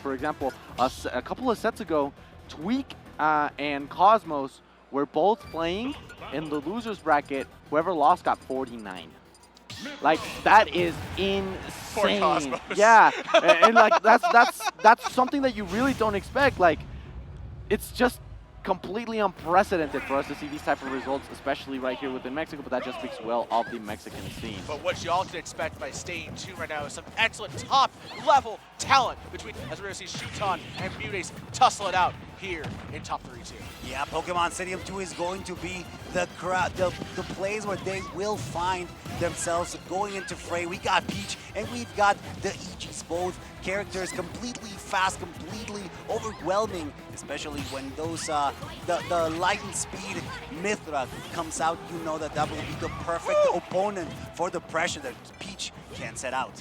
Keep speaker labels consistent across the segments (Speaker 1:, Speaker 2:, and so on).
Speaker 1: for example, a couple of sets ago, Tweak and Cosmos were both playing in the losers bracket. Whoever lost got 49. Like, that is insane. Yeah, and like that's something that you really don't expect. Like, it's just completely unprecedented for us to see these type of results, especially right here within Mexico, but that just speaks well of the Mexican scene.
Speaker 2: But what you all can expect by staying tuned right now is some excellent top-level talent between, as we're going to see Shuton and MuteAce tussle it out here in top 32.
Speaker 3: Yeah, Pokemon Stadium 2 is going to be the place where they will find themselves going into fray. We got Peach and we've got the Ichis, both characters completely fast, completely overwhelming, especially when those the light and speed Mythra comes out. You know that will be the perfect opponent for the pressure that Peach can set out.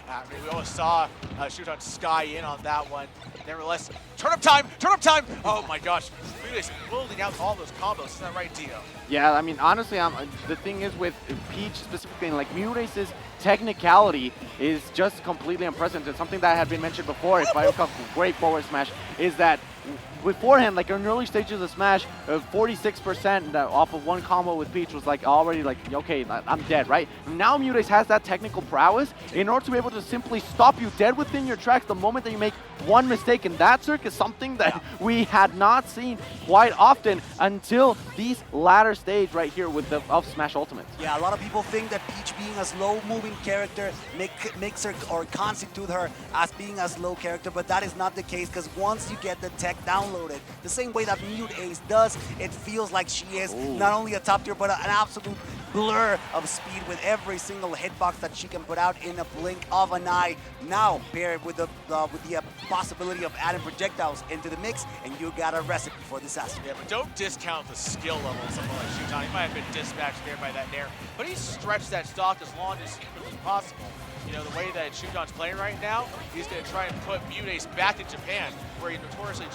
Speaker 2: I mean, we almost saw Shuton sky in on that one. Nevertheless, turn up time! Turn up time! Oh my gosh, MuteAce building out all those combos. Is that right, Dio?
Speaker 1: Yeah, I mean, honestly, the thing is with Peach specifically, like MuteAce's technicality is just completely unprecedented. Something that had been mentioned before, if I recall, great forward smash, is that beforehand, like in early stages of Smash, 46% off of one combo with Peach was like already like, okay, I'm dead, right? Now MuteAce has that technical prowess in order to be able to simply stop you dead within your tracks the moment that you make one mistake, and that, Cirque, is something that we had not seen quite often until these latter stage right here with of Smash Ultimate.
Speaker 3: Yeah, a lot of people think that Peach being a slow-moving character makes her or constitute her as being a slow character, but that is not the case, because once you get the tech downloaded, the same way that MuteAce does, it feels like she is not only a top tier, but an absolute blur of speed with every single hitbox that she can put out in a blink of an eye. Now paired with the possibility of adding projectiles into the mix, and you got a recipe for disaster.
Speaker 2: Yeah, but don't discount the skill level of someone like Shuton. He might have been dispatched there by that Nair, but he stretched that stock as long as humanly possible. You know, the way that Shuton's playing right now, he's going to try and put MuteAce back in Japan, where he notoriously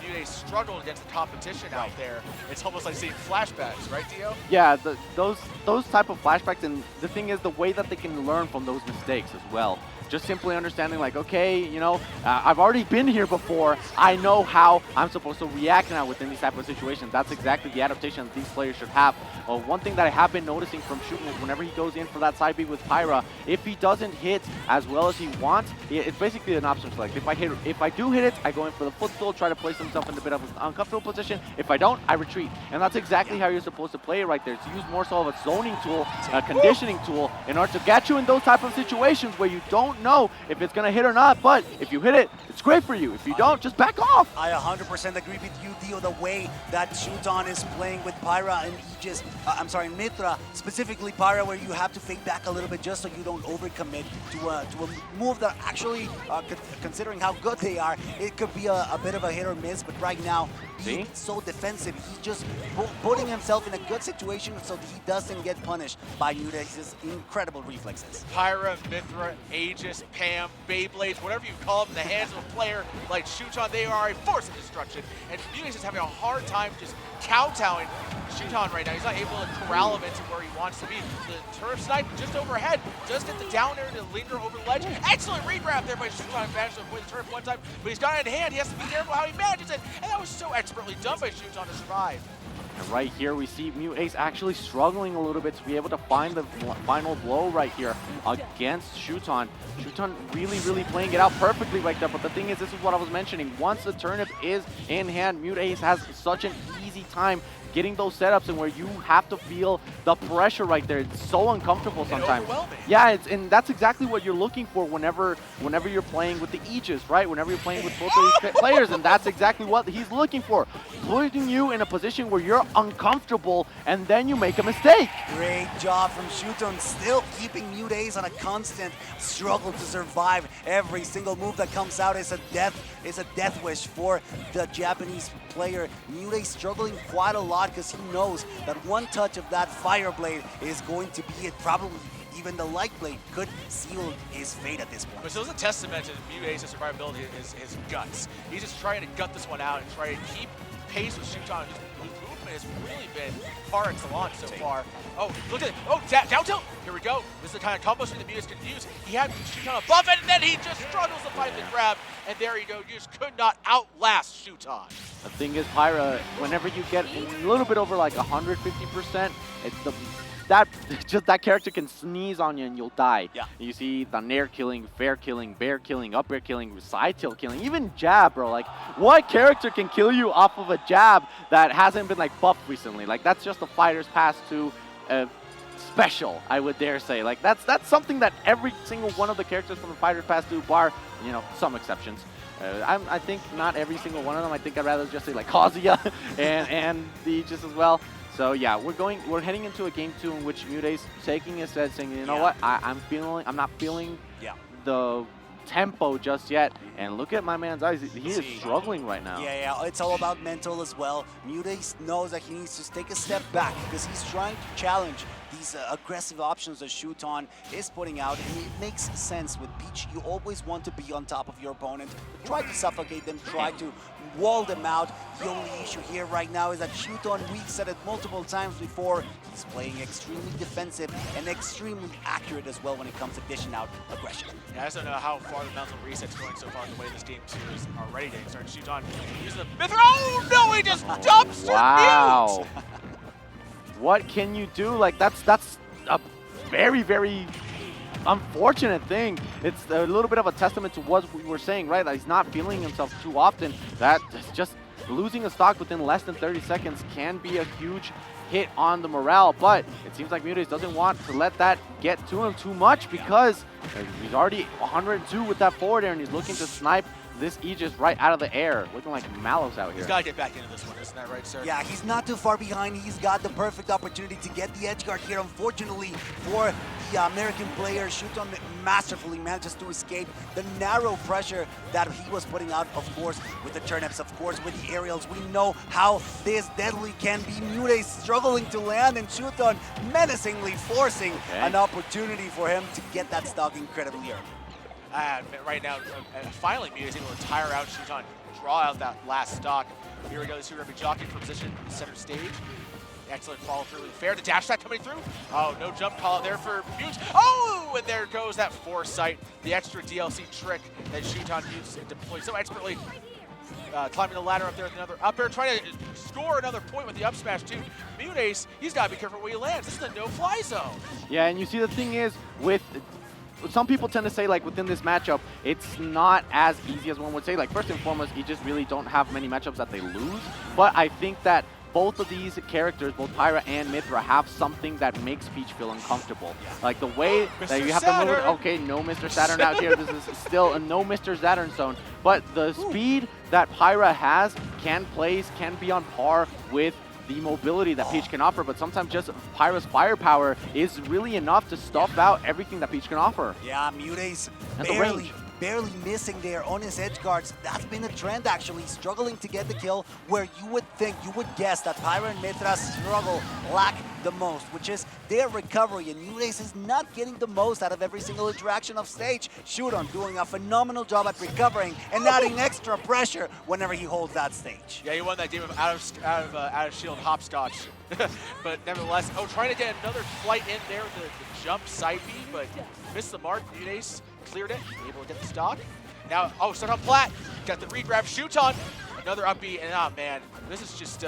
Speaker 2: MuteAce struggled against the competition out there. It's almost like seeing flashbacks, right, Dio?
Speaker 1: Yeah, those type of flashbacks, and the thing is the way that they can learn from those mistakes as well. Just simply understanding like, okay, you know, I've already been here before. I know how I'm supposed to react now within these type of situations. That's exactly the adaptation that these players should have. One thing that I have been noticing from Shuton is whenever he goes in for that side B with Pyra, if he doesn't hit as well as he wants, it's basically an option select. If I do hit it, I go in for the footstool, try to place himself in a bit of an uncomfortable position. If I don't, I retreat. And that's exactly how you're supposed to play it right there. It's used more so of a zoning tool, a conditioning tool, in order to get you in those type of situations where you don't know if it's going to hit or not, but if you hit it, it's great for you. If you don't, just back off.
Speaker 3: I 100% agree with you, Dio. The way that Shuton is playing with Pyra and Aegis, Mythra, specifically Pyra, where you have to fade back a little bit just so you don't overcommit to a move that actually, considering how good they are, it could be a bit of a hit or miss, but right now, being so defensive, he's just putting himself in a good situation so that he doesn't get punished by MuteAce's incredible reflexes.
Speaker 2: Pyra, Mythra, Aegis, Pam, Beyblades, whatever you call them, in the hands of a player like Shuton, they are a force of destruction. And MuteAce is having a hard time just kowtowing Shuton right now. He's not able to corral him into where he wants to be. The turf snipe just overhead, just at the down air to linger over the ledge. Excellent regrab there by Shuton. Managed to avoid the turf one time, but he's got it in hand. He has to be careful how he manages it. And that was so expertly done by Shuton to survive.
Speaker 1: And right here, we see MuteAce actually struggling a little bit to be able to find the final blow right here against Shuton. Shuton really, really playing it out perfectly right there. But the thing is, this is what I was mentioning. Once the turnip is in hand, MuteAce has such an easy time getting those setups and where you have to feel the pressure right there. It's so uncomfortable sometimes. Yeah, and that's exactly what you're looking for whenever you're playing with the Aegis, right? Whenever you're playing with both of these players, and that's exactly what he's looking for. Putting you in a position where you're uncomfortable and then you make a mistake.
Speaker 3: Great job from Shuton, still keeping MuteAce on a constant struggle to survive. Every single move that comes out is a death wish for the Japanese player. MuteAce struggling quite a lot because he knows that one touch of that Fire Blade is going to be it. Probably even the Light Blade could seal his fate at this point.
Speaker 2: But so it's a testament to MuteAce's survivability, his guts. He's just trying to gut this one out and try to keep pace with Shuton, whose movement has really been par excellence so far. Oh, look at it. Oh, down tilt. Here we go. This is the kind of combo string that MuteAce can use. He had Shuton above it, and then he just struggles to find the grab. And there you go. You just could not outlast Shuton.
Speaker 1: The thing is, Pyra, whenever you get a little bit over like 150%, it's that character can sneeze on you and you'll die.
Speaker 3: Yeah.
Speaker 1: You see the nair killing, fair killing, bair killing, up air killing, side tilt killing, even jab, bro. Like, what character can kill you off of a jab that hasn't been like buffed recently? Like, that's just the fighter's pass to special, I would dare say. Like, that's something that every single one of the characters from the fighter's pass do, bar, you know, some exceptions. I think not every single one of them. I think I'd rather just say like Kazuya and the Aegis as well. So yeah, we're heading into a game 2 in which MuteAce taking his head, saying, you know what, I'm not feeling the tempo just yet. And look at my man's eyes; he is struggling right now.
Speaker 3: Yeah, it's all about mental as well. MuteAce knows that he needs to take a step back because he's trying to challenge these aggressive options that Shuton is putting out, and it makes sense. With Peach, you always want to be on top of your opponent, try to suffocate them, try to wall them out. The only issue here right now is that Shuton, we've said it multiple times before, he's playing extremely defensive and extremely accurate as well when it comes to dishing out aggression.
Speaker 2: Yeah, I just don't know how far the mental reset's going so far the way this game 2 is already getting started. Shuton using the Mythra. Oh no, he just dumps
Speaker 1: Wow. What can you do? Like, that's a very, very unfortunate thing. It's a little bit of a testament to what we were saying, right? That he's not feeling himself too often. That just losing a stock within less than 30 seconds can be a huge hit on the morale, but it seems like MuteAce doesn't want to let that get to him too much because he's already 102 with that forward air, and he's looking to snipe this Aegis right out of the air, looking like Mallows out here.
Speaker 2: He's got to get back into this one, isn't that right, sir?
Speaker 3: Yeah, he's not too far behind. He's got the perfect opportunity to get the edge guard here. Unfortunately for the American player, Shuton masterfully manages to escape the narrow pressure that he was putting out, of course, with the turnips, of course, with the aerials. We know how this deadly can be. MuteAce struggling to land, and Shuton menacingly forcing an opportunity for him to get that stock incredibly early.
Speaker 2: Right now, finally, MuteAce able to tire out Shuton, draw out that last stock. Here we go, this is going to be jockeying for position in the center stage. Excellent follow through, fair. The dash attack coming through. Oh, no jump call out there for Mute. Oh, and there goes that foresight, the extra DLC trick that Shuton used and deployed so expertly. Climbing the ladder up there with another up air, trying to score another point with the up smash too. MuteAce, he's got to be careful where he lands. This is a no-fly zone.
Speaker 1: Yeah, and you see the thing is, with some people tend to say, like, within this matchup, it's not as easy as one would say. Like, first and foremost, you just really don't have many matchups that they lose. But I think that both of these characters, both Pyra and Mythra, have something that makes Peach feel uncomfortable. Like the way that you have to move it. Okay, no Mr. Saturn out here. This is still a no Mr. Saturn zone. But the speed that Pyra has can be on par with the mobility that Peach can offer, but sometimes just Pyra's firepower is really enough to stuff out everything that Peach can offer.
Speaker 3: Yeah, MuteAce
Speaker 1: And
Speaker 3: barely missing there on his edge guards. That's been a trend, actually, struggling to get the kill, where you would guess that Pyra and Mythra struggle, lack the most, which is their recovery, and MuteAce is not getting the most out of every single interaction of stage. Shuton doing a phenomenal job at recovering and adding extra pressure whenever he holds that stage.
Speaker 2: Yeah, he won that game of out of shield hopscotch. But nevertheless, trying to get another flight in there with the jump side B, but missed the mark. MuteAce cleared it, able to get the stock. Now, start on flat, got the regrab. Shuton, another up B, and man, this is just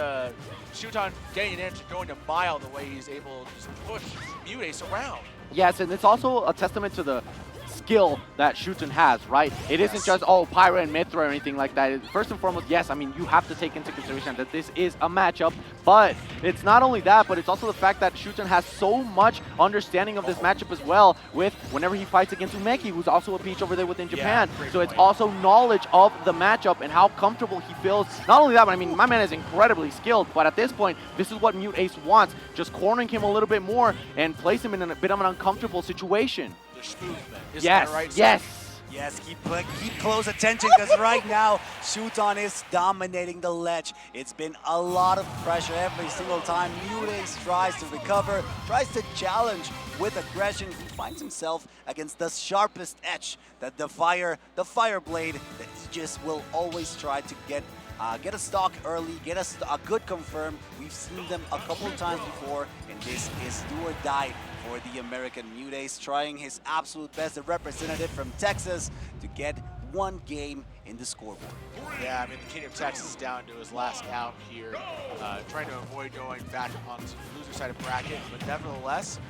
Speaker 2: Shuton getting an edge, going to mile the way he's able to just push MuteAce around.
Speaker 1: Yes, and it's also a testament to the skill that Shuton has, right? It isn't just, Pyra and Mythra or anything like that. First and foremost, yes, I mean, you have to take into consideration that this is a matchup, but it's not only that, but it's also the fact that Shuton has so much understanding of this matchup as well, with whenever he fights against Umeki, who's also a Peach over there within Japan. So it's also knowledge of the matchup and how comfortable he feels. Not only that, but I mean, my man is incredibly skilled, but at this point, this is what MuteAce wants, just cornering him a little bit more and place him in a bit of an uncomfortable situation.
Speaker 2: The smoothment, isn't
Speaker 1: Yes,
Speaker 2: that right?
Speaker 3: Yes, keep close attention, because right now, Shuton is dominating the ledge. It's been a lot of pressure every single time MuteAce tries to recover, tries to challenge with aggression. He finds himself against the sharpest edge that the fire blade, the Aegis, will always try to get get a stock early, get a good confirm. We've seen them a couple of times before, and this is do or die for the American MuteAce, trying his absolute best, the representative from Texas, to get one game in the scoreboard.
Speaker 2: Yeah, I mean, the King of Texas is down to his last out here, trying to avoid going back onto the loser side of bracket, but nevertheless,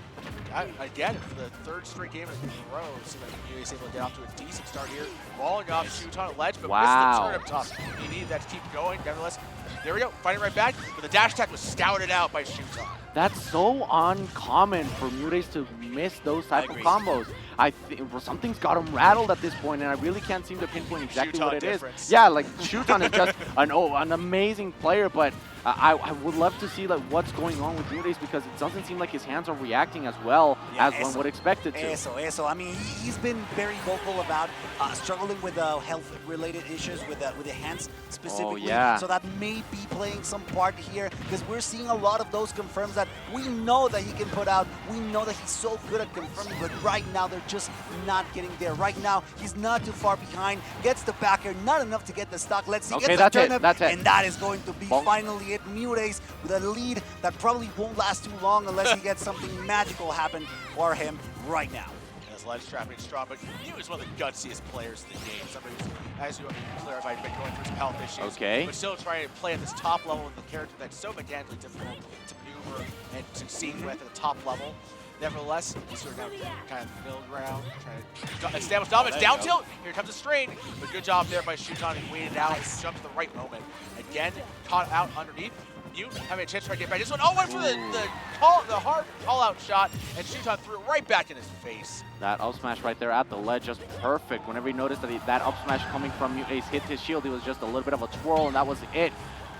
Speaker 2: again, for the third straight game in a row, it seems like MuteAce able to get off to a decent start here, rolling off Shuton at ledge, but misses the turn up top. He needed that to keep going, nevertheless. There we go, fighting right back, but the dash attack was scouted out by Shuton.
Speaker 1: That's so uncommon for MuteAce to miss those type of combos. I think something's got him rattled at this point, and I really can't seem to pinpoint exactly what it is. Yeah, like Shuton is just an amazing player, but I would love to see like what's going on with MuteAce, because it doesn't seem like his hands are reacting as well as one would expect it to.
Speaker 3: Eso. I mean, he's been very vocal about struggling with health-related issues with the hands specifically.
Speaker 1: Oh, yeah.
Speaker 3: So that may be playing some part here, because we're seeing a lot of those confirms that we know that he can put out. We know that he's so good at confirming, but right now they're just not getting there. Right now, he's not too far behind. Gets the backer, not enough to get the stock. Let's see, gets the turnip, and that is going to be finally it. MuteAce with a lead that probably won't last too long unless he gets something magical happen for him right now.
Speaker 2: As ledge trapping is strong, but Mew is one of the gutsiest players in the game. Somebody who's, as you clarified, been going through some health issues, but still trying to play at this top level with the character that's so mechanically difficult to maneuver and succeed with at the top level. Nevertheless, he's sort of now kind of middle ground, trying to establish dominance. Down tilt, here comes a strain, but good job there by Shuton. He waited out, jumped at the right moment. Again, caught out underneath. Mute having a chance to try to get back. This one, went for the hard call-out shot, and Shuton threw it right back in his face.
Speaker 1: That up smash right there at the ledge, just perfect. Whenever he noticed that that up smash coming from MuteAce hit his shield, it was just a little bit of a twirl, and that was it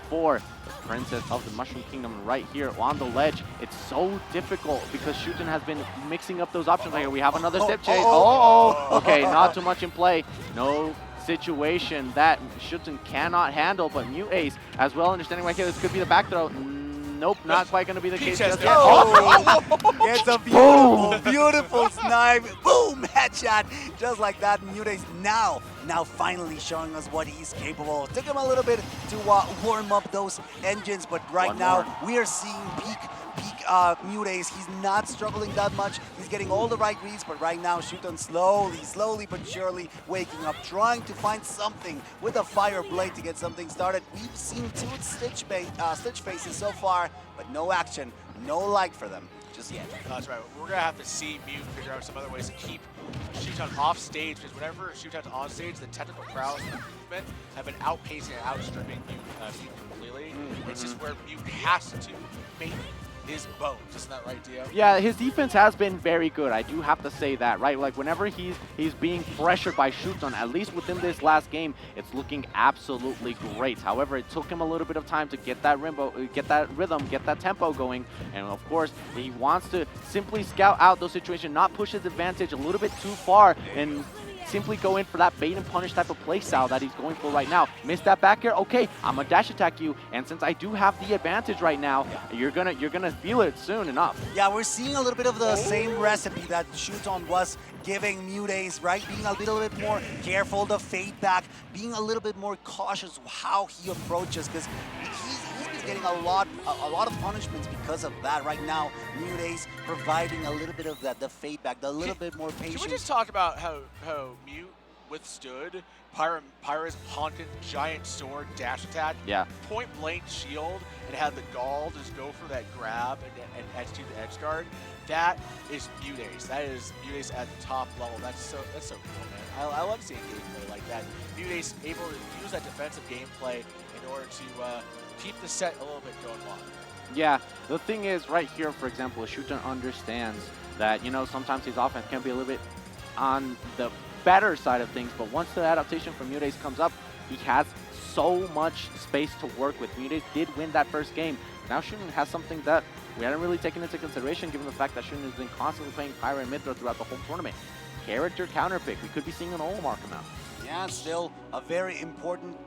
Speaker 1: for the Princess of the Mushroom Kingdom right here on the ledge. It's so difficult because Shuton has been mixing up those options. Like, we have another step chase. Okay, not too much in play. No situation that Shuton cannot handle, but MuteAce as well, understanding right here, this could be the back throw. Nope, not quite going to be the case just yet.
Speaker 3: It's a beautiful snipe. Boom, headshot. Just like that, MuteAce now finally showing us what he's capable of. Took him a little bit to warm up those engines, but right now we are seeing peak MuteAce. He's not struggling that much. He's getting all the right reads, but right now Shuton slowly but surely waking up, trying to find something with a fire blade to get something started. We've seen two stitch faces so far, but no action, no light for them just yet.
Speaker 2: That's right. We're gonna have to see Mute figure out some other ways to keep Shuton off stage, because whenever Shuton's on stage, the technical prowess and movement have been outpacing and outstripping Mute completely. It's just where Mute has to make his bones. Isn't that right, Dio?
Speaker 1: Yeah, his defense has been very good. I do have to say that, right? Like, whenever he's being pressured by Shuton, at least within this last game, it's looking absolutely great. However, it took him a little bit of time to get that rhythm, get that tempo going. And of course, he wants to simply scout out those situations, not push his advantage a little bit too far, and simply go in for that bait and punish type of play style that he's going for right now. Missed that back air, okay, I'm gonna dash attack you, and since I do have the advantage right now, you're gonna feel it soon enough.
Speaker 3: Yeah, we're seeing a little bit of the same recipe that Shuton was giving MuteAce, right? Being a little bit more careful, the fade back, being a little bit more cautious of how he approaches, because he's getting a lot of punishments because of that. Right now, MuteAce providing a little bit of that, the fade back, the little bit more patience.
Speaker 2: Can we just talk about how Mute withstood Pyra's haunted giant sword dash attack?
Speaker 1: Yeah.
Speaker 2: Point blank shield, and had the gall to just go for that grab and edge to the edge guard. That is MuteAce. That is MuteAce at the top level. That's so cool, man. I love seeing gameplay like that. MuteAce able to use that defensive gameplay in order to keep the set a little bit going long.
Speaker 1: Yeah, the thing is, right here, for example, Shuton understands that, you know, sometimes his offense can be a little bit on the better side of things, but once the adaptation from MuteAce comes up, he has so much space to work with. MuteAce did win that first game. Now Shuton has something that we hadn't really taken into consideration, given the fact that Shuton has been constantly playing Pyra and Mythra throughout the whole tournament. Character counterpick. We could be seeing an Olimar come out.
Speaker 3: Yeah, still a very important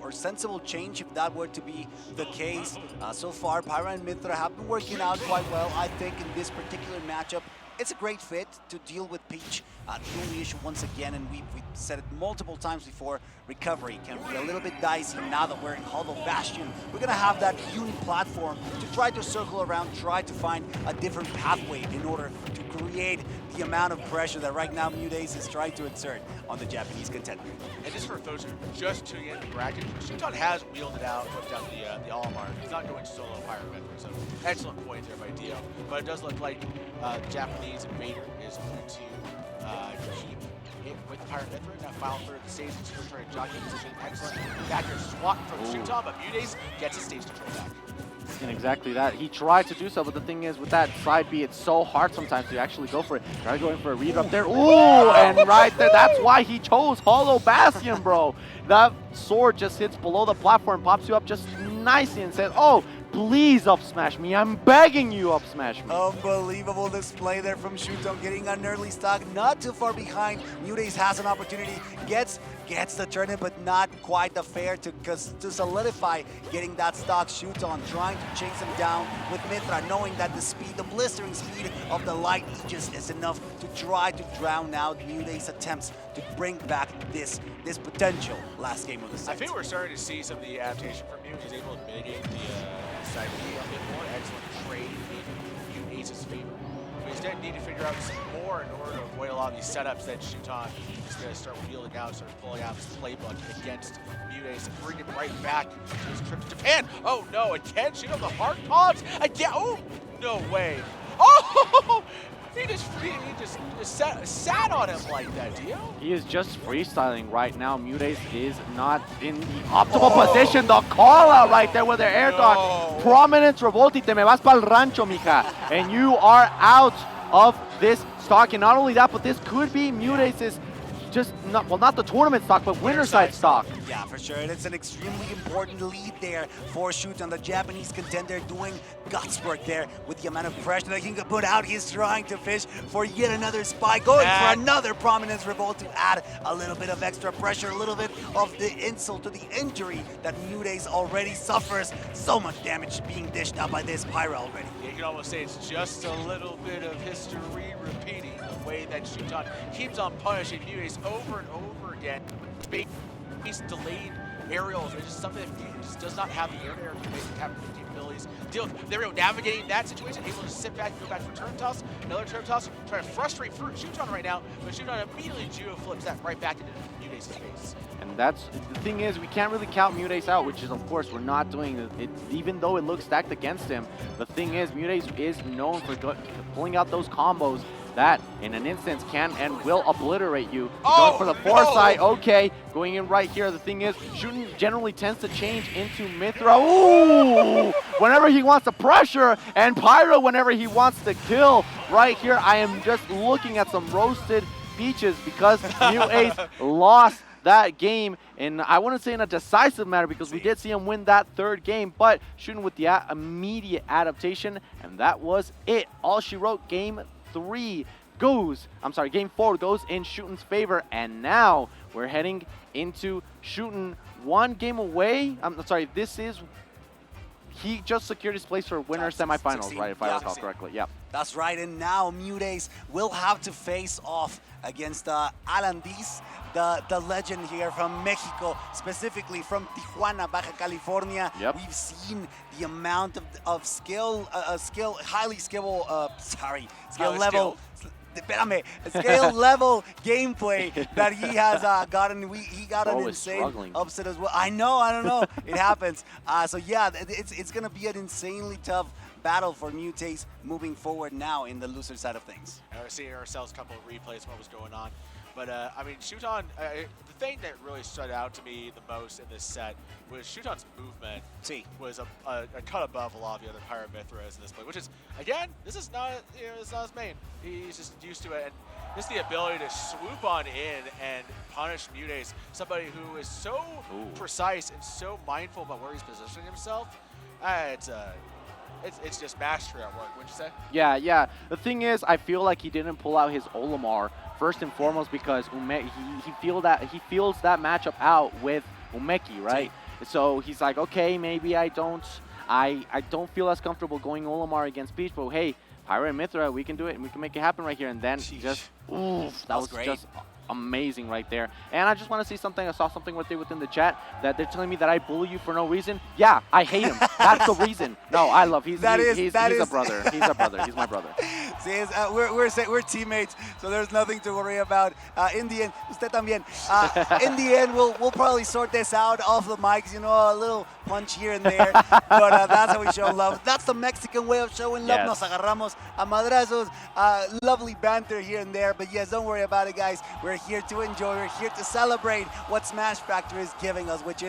Speaker 3: or sensible change if that were to be the case. So far, Pyra and Mythra have been working out quite well. I think in this particular matchup, it's a great fit to deal with Peach. The only issue, once again, and we've said it multiple times before, recovery can be a little bit dicey now that we're in Hollow Bastion. We're going to have that uni platform to try to circle around, try to find a different pathway in order to create the amount of pressure that right now MuteAce is trying to exert on the Japanese contender.
Speaker 2: And just for folks who are just tuning in the bracket, Shuton has wheeled it out, put down the Olimar. He's not going solo Pyra Mythra, so excellent point there by Dio. But it does look like the Japanese invader is going to keep it with Pyra Mythra. Now final third of the stage, he's trying to jockey position. Excellent backer swat from Shuton, but MuteAce gets his stage control back.
Speaker 1: And exactly that. He tried to do so, but the thing is, with that side B, it's so hard sometimes to actually go for it. Try going for a read up there. Ooh, and right there, that's why he chose Hollow Bastion, bro. That sword just hits below the platform, pops you up just nicely and says, oh, please up smash me. I'm begging you up smash me.
Speaker 3: Unbelievable display there from Shuton, getting an early stock, not too far behind. MuteAce has an opportunity, gets the turn in, but not quite the fair to solidify getting that stock. Shuton trying to chase him down with Mythra, knowing that the speed, the blistering speed of the light just is enough to try to drown out MuteAce attempts to bring back this potential last game of the set.
Speaker 2: I think we're starting to see some of the adaptation from Mute. He's able to mitigate the side B a bit more. Excellent trade in MuteAce's favor. But he's going to need to figure out some more in order to avoid a lot of these setups that Shuton is going to start wheeling out, start pulling out his playbook against MuteAce and bring it right back to his trip to Japan. Oh no, again, Shuton the hard pods. Again, oh, no way. Oh! He just sat on him like that, Dio.
Speaker 1: He is just freestyling right now. MuteAce is not in the optimal position. The call out right there with their air dodge. Prominence Revolti, te me vas pa'l rancho, mija. And you are out of this stock. And not only that, but this could be MuteAce's just not the tournament stock, but winner side stock.
Speaker 3: Yeah, for sure. And it's an extremely important lead there for Shuton, the Japanese contender, doing guts work there with the amount of pressure that he can put out. He's trying to fish for yet another spy, going for another prominence revolt to add a little bit of extra pressure, a little bit of the insult to the injury that MuteAce already suffers. So much damage being dished out by this Pyra already.
Speaker 2: Yeah, you can almost say it's just a little bit of history repeating the way that Shuton keeps on punishing MuteAce over and over again. Base delayed aerials are just something that MuteAce just does not have the air capabilities. Deal with, they're navigating that situation, able to sit back, go back for turn toss, another turn toss, trying to frustrate Shuton right now, but Shuton immediately judo flips that right back into MuteAce's face.
Speaker 1: And that's the thing is, we can't really count MuteAce out, which is, of course, we're not doing it, even though it looks stacked against him. The thing is, MuteAce is known for pulling out those combos that, in an instance, can and will obliterate you. Going for the foresight, okay. Going in right here, the thing is, Shuton generally tends to change into Mythra. Ooh! Whenever he wants to pressure, and Pyra whenever he wants to kill. Right here, I am just looking at some roasted peaches because MuteAce lost that game, and I wouldn't say in a decisive manner because we did see him win that third game, but Shuton with the immediate adaptation, and that was it. All she wrote, game 4 goes in Shuton's favor, and now we're heading into Shuton 1 game away. I'm sorry, he just secured his place for winner semifinals,
Speaker 3: 16.
Speaker 1: right, if I recall correctly. Yeah.
Speaker 3: That's right, and now MuteAce will have to face off against Alan Diz, the legend here from Mexico, specifically from Tijuana, Baja California.
Speaker 1: Yep.
Speaker 3: We've seen the amount of skill level gameplay that he has gotten. He got an insane upset as well. I don't know. It happens. So yeah, it's gonna be an insanely tough battle for MuteAce moving forward now in the loser side of things.
Speaker 2: We're seeing ourselves a couple of replays of what was going on. But, I mean, Shuton, the thing that really stood out to me the most in this set was Shuton's movement was a cut above a lot of the other Pyra Mythras in this play, which is, again, this is not his main. He's just used to it. And just the ability to swoop on in and punish MuteAce, somebody who is so precise and so mindful about where he's positioning himself, it's just mastery at work, wouldn't you say?
Speaker 1: Yeah. The thing is, I feel like he didn't pull out his Olimar first and foremost because he feels that matchup out with Umeki, right? So he's like, okay, maybe I don't feel as comfortable going Olimar against Peach, but hey, Pyra and Mythra, we can do it, and we can make it happen right here. And then
Speaker 3: Sheesh.
Speaker 1: just, oof, that was
Speaker 3: great.
Speaker 1: just amazing right there. And I just want to see something. I saw something right there within the chat that they're telling me that I bully you for no reason. Yeah, I hate him. That's the reason. No, I love. He's a brother. He's a brother. He's my brother.
Speaker 3: See, we're teammates, so there's nothing to worry about. In the end, usted también. In the end, we'll probably sort this out off the mics. You know, a little punch here and there, but that's how we show love. That's the Mexican way of showing love.
Speaker 1: Yes.
Speaker 3: Nos agarramos a madrazos. Lovely banter here and there, but yes, don't worry about it, guys. We're here to enjoy. We're here to celebrate what Smash Factor is giving us, which is